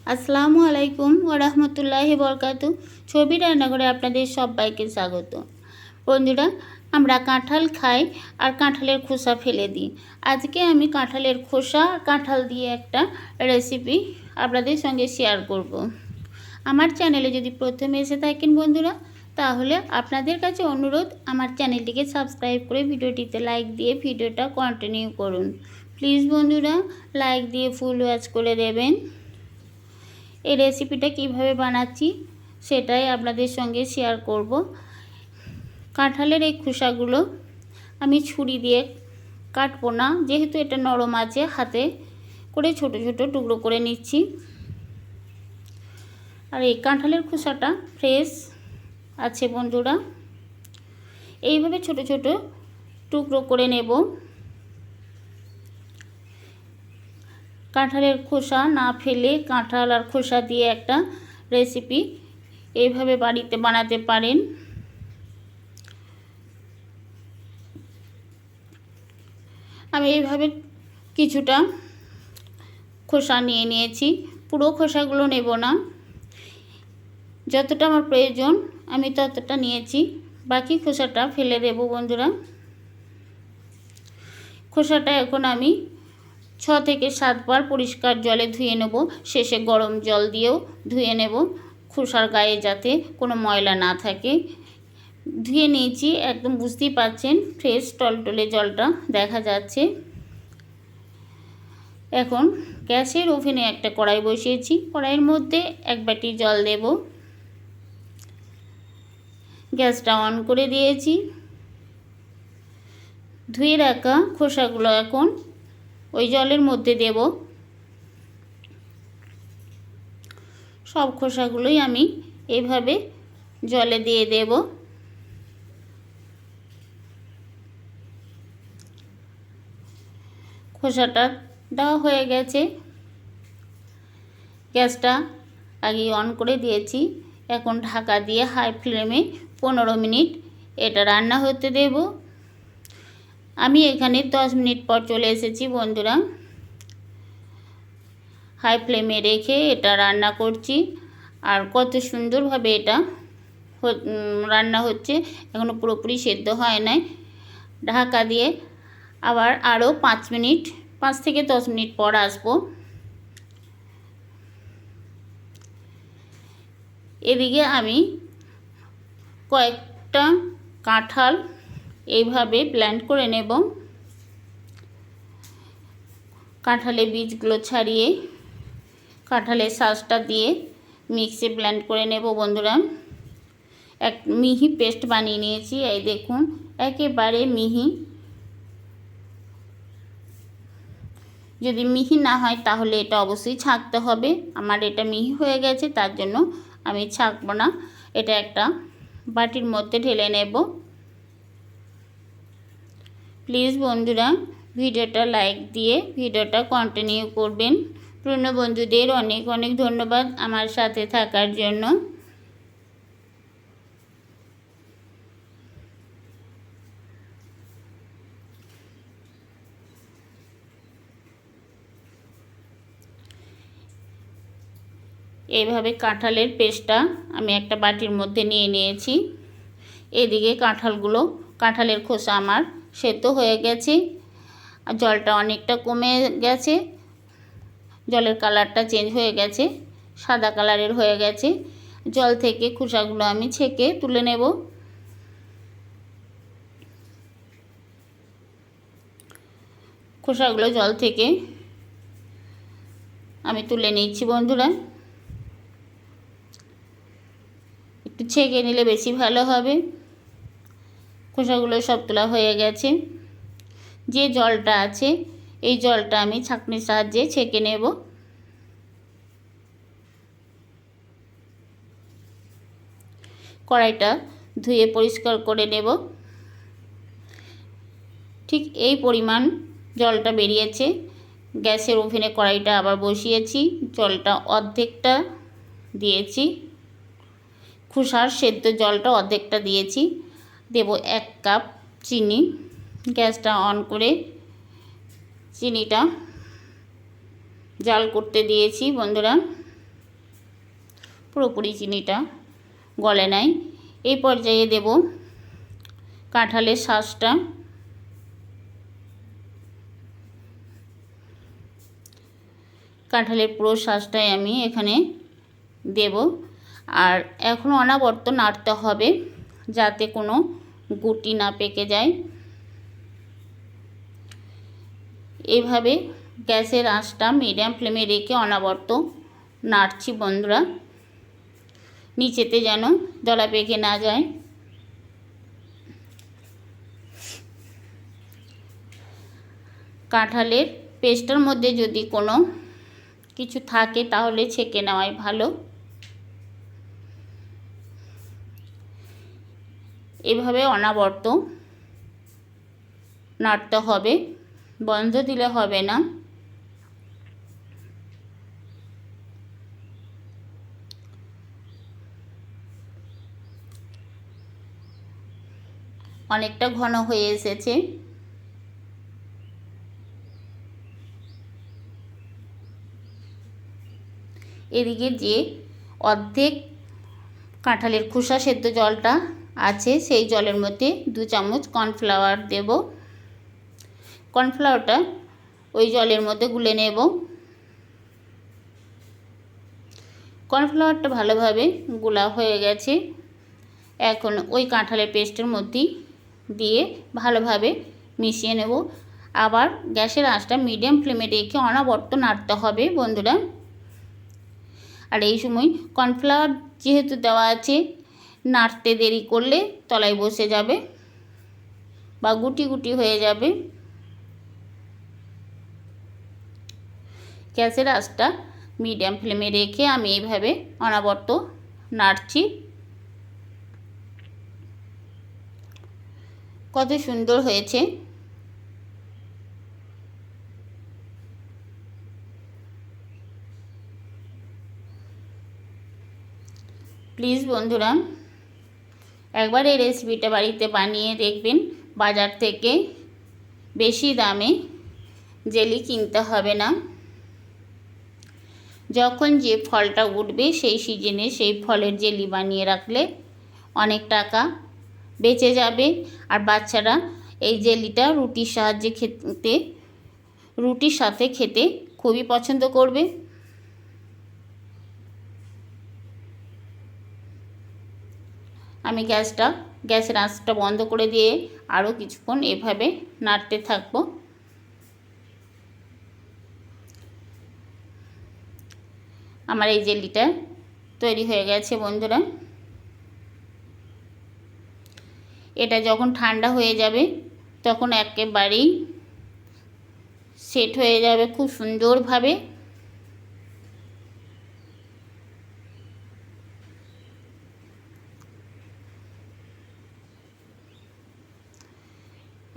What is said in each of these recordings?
আসসালামু আলাইকুম ওয়া রাহমাতুল্লাহি ওয়া বারাকাতুহু। ছবি রান্নাঘরে আপনাদের সবাইকে স্বাগত। বন্ধুরা, আমরা কাঁঠাল খাই আর কাঁঠালের খোসা ফেলে দিই। আজকে আমি কাঁঠালের খোসা আর কাঁঠাল দিয়ে একটা রেসিপি আপনাদের সঙ্গে শেয়ার করব। আমার চ্যানেলে যদি প্রথমে এসে থাকেন বন্ধুরা, তাহলে আপনাদের কাছে অনুরোধ আমার চ্যানেলটিকে সাবস্ক্রাইব করে ভিডিওটিতে লাইক দিয়ে ভিডিওটা কন্টিনিউ করুন। প্লিজ বন্ধুরা, লাইক দিয়ে ফুল ওয়াচ করে দেবেন। এই রেসিপিটা কিভাবে বানাচ্ছি সেটাই আপনাদের সঙ্গে শেয়ার করব। কাঁঠালের এই খোসাগুলো আমি ছুরি দিয়ে কাটবো না, যেহেতু এটা নরম আছে, হাতে করে ছোট ছোট টুকরো করে নিচ্ছি। আর এই কাঁঠালের খোসাটা ফ্রেশ আছে বন্ধুরা। এইভাবে ছোট ছোট টুকরো করে নেব। কাঁঠালের খোসা না ফেলে কাঁঠাল আর খোসা দিয়ে একটা রেসিপি এইভাবে বাড়িতে বানাতে পারেন। আমি এইভাবে কিছুটা খোসা নিয়ে নিয়েছি, পুরো খোসাগুলো নেব না, যতটা আমার প্রয়োজন আমি ততটা নিয়েছি, বাকি খোসাটা ফেলে দেব বন্ধুরা। খোসাটা এখন আমি 6 থেকে 7 বার পরিষ্কার জলে ধুয়ে নেব, শেষে গরম জল দিয়েও ধুয়ে নেব, খোসার গায়ে যাতে কোনো ময়লা না থাকে। ধুয়ে নিয়েছি, একদম বুঝতেই পাচ্ছেন ফ্রেশ টলটলে জলটা দেখা যাচ্ছে। এখন গ্যাসের ওভেনে একটা কড়াই বসিয়েছি, কড়াইয়ের মধ্যে 1 বাটি জল দেব। গ্যাসটা অন করে দিয়েছি। ধুয়ে রাখা খোসাগুলো এখন ওই জলের মধ্যে দেব। সব খোসাগুলোই আমি এইভাবে জলে দিয়ে দেব। খোসাটা দেওয়া হয়ে গেছে। গ্যাসটা আগে অন করে দিয়েছি। এখন ঢাকা দিয়ে হাই ফ্লেমে 15 মিনিট এটা রান্না হতে দেব। আমি এখানে 10 মিনিট পর চলে এসেছি বন্ধুরা। হাই ফ্লেমে রেখে এটা রান্না করছি, আর কত সুন্দরভাবে এটা রান্না হচ্ছে। এখনও পুরোপুরি সেদ্ধ হয় নাই। ঢাকা দিয়ে আবার আরও 5 থেকে 10 মিনিট পর আসবো। এদিকে আমি কয়েকটা কাঁঠাল এইভাবে ব্লেন্ড করে নেব। কাঁঠালের বীজগুলো ছাড়িয়ে কাঁঠালের শাঁসটা দিয়ে মিক্সি ব্লেন্ড করে নেব বন্ধুরা। এক মিহি পেস্ট বানিয়ে নিয়েছি, এই দেখুন একেবারে মিহি। যদি মিহি না হয় তাহলে এটা অবশ্যই ছাঁকতে হবে। আমার এটা মিহি হয়ে গেছে, তার জন্য আমি ছাঁকবো না। এটা একটা বাটির মধ্যে ঢেলে নেব। প্লিজ বন্ধুরা, ভিডিওটা লাইক দিয়ে ভিডিওটা কন্টিনিউ করবেন। পুরনো বন্ধুদের অনেক অনেক ধন্যবাদ আমার সাথে থাকার জন্য। এইভাবে কাঁঠালের পেস্টটা আমি একটা বাটির মধ্যে নিয়ে নিয়েছি। এদিকে কাঁঠালের খোসা আমার সেদ্ধ হয়ে গেছে, আর জলটা অনেকটা কমে গেছে। জলের কালারটা চেঞ্জ হয়ে গেছে, সাদা কালারের হয়ে গেছে। জল থেকে খোসাগুলো আমি ছেঁকে তুলে নেব। খোসাগুলো জল থেকে আমি তুলে নিচ্ছি বন্ধুরা। একটু ছেঁকে নিলে বেশি ভালো হবে। খোসাগুলো সব তোলা হয়ে গেছে। যে জলটা আছে এই জলটা আমি ছাঁকনির সাহায্যে ছেঁকে নেব। কড়াইটা ধুয়ে পরিষ্কার করে নেব। ঠিক এই পরিমাণ জলটা বেরিয়েছে। গ্যাসের ওভেনে কড়াইটা আবার বসিয়েছি, জলটা অর্ধেকটা দিয়েছি। খোসার সেদ্ধ জলটা অর্ধেকটা দিয়েছি। দেব 1 কাপ চিনি। গ্যাসটা অন করে চিনিটা জাল করতে দিয়েছি বন্ধুরা। পুরোপুরি চিনিটা গলে নেয়। এই পর্যায়ে দেব কাঁঠালের শাঁসটা। কাঁঠালের পুরো শাঁসটাই আমি এখানে দেব। আর এখন অনবরত নাড়তে হবে যাতে কোনো গুটি না পেকে যায়। এইভাবে গ্যাসের আঁচটা মিডিয়াম ফ্লেমে রেখে অনবরত নাড়ছি বন্ধুরা, নিচেতে যেন দলা পেকে না যায়। কাঁঠালের পেস্টের মধ্যে যদি কোনো কিছু থাকে তাহলে ছেঁকে নেওয়াই ভালো। এভাবে অনবরত নাড়তে হবে, বন্ধ দিলে হবে না। অনেকটা ঘন হয়ে এসেছে। এদিকে যে অর্ধেক কাঁঠালের খোসা সেদ্ধ জলটা আছে সেই জলের মধ্যে 2 চামচ কর্নফ্লাওয়ার দেব। কর্নফ্লাওয়ারটা ওই জলের মধ্যে গুলে নেব। কর্নফ্লাওয়ারটা ভালোভাবে গুলা হয়ে গেছে। এখন ওই কাঁঠালের পেস্টের মধ্যেই দিয়ে ভালোভাবে মিশিয়ে নেব। আবার গ্যাসের আঁচটা মিডিয়াম ফ্লেমে রেখে অনবরত নাড়তে হবে বন্ধুরা। আর এই সময় কর্নফ্লাওয়ার যেহেতু দেওয়া আছে, নাড়তে দেরি করলে তলায় বসে যাবে বা গুটি গুটি হয়ে যাবে। গ্যাসের আঁচটা মিডিয়াম ফ্লেমে রেখে আমি এইভাবে অনবরত নাড়ছি। কত সুন্দর হয়েছে। প্লিজ বন্ধুরা একবার এই রেসিপিটা বাড়িতে বানিয়ে দেখবেন। বাজার থেকে বেশি দামে জেলি কিনতে হবে না। যখন যে ফলটা উঠবে সেই সিজনে সেই ফলের জেলি বানিয়ে রাখলে অনেক টাকা বেঁচে যাবে। আর বাচ্চারা এই জেলিটা রুটির সাহায্যে রুটির সাথে খেতে খুবই পছন্দ করবে। আমি গ্যাসের আঁচটা বন্ধ করে দিয়ে আরও কিছুক্ষণ এভাবে নাড়তে থাকবো। আমার এই জেলিটা তৈরি হয়ে গেছে বন্ধুরা। এটা যখন ঠান্ডা হয়ে যাবে তখন একেবারেই সেট হয়ে যাবে খুব সুন্দরভাবে।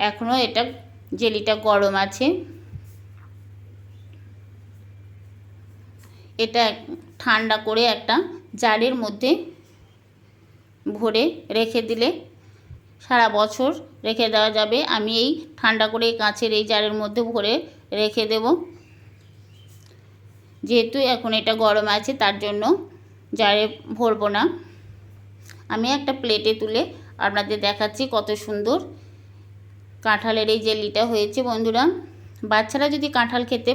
এখনও জেলিটা গরম আছে। এটা ঠান্ডা করে একটা জারের মধ্যে ভরে রেখে দিলে সারা বছর রেখে দেওয়া যাবে। আমি এই ঠান্ডা করে কাঁচের এই জারের মধ্যে ভরে রেখে দেব। যেহেতু এখন এটা গরম আছে তার জন্য জারে ভরবো না। আমি একটা প্লেটে তুলে আপনাদের দেখাচ্ছি কত সুন্দর কাঁঠালের এই জেলিটা হয়েছে বন্ধুরা। বাচ্চারা যদি কাঁঠাল খেতে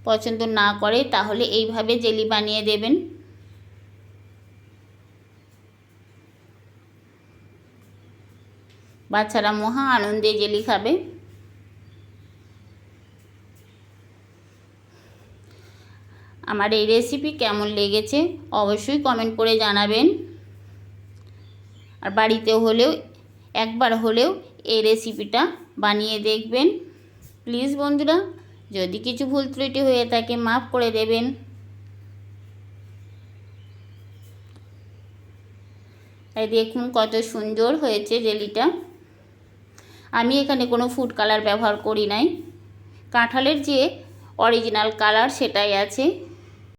পছন্দ না করে তাহলে এইভাবে জেলি বানিয়ে দেবেন। বাচ্চারা মহা আনন্দে জেলি খাবে। আমার এই রেসিপি কেমন লেগেছে অবশ্যই কমেন্ট করে জানাবেন। আর বাড়িতে হলেও একবার হলেও এই রেসিপিটা বানিয়ে দেখবেন। প্লিজ বন্ধুরা যদি কিছু ভুল ত্রুটি হয়ে থাকে মাফ করে দেবেন। এই দেখুন কত সুন্দর হয়েছে জেলিটা। আমি এখানে কোনো ফুড কালার ব্যবহার করি নাই, কাঁঠালের যে অরিজিনাল কালার সেটাই আছে।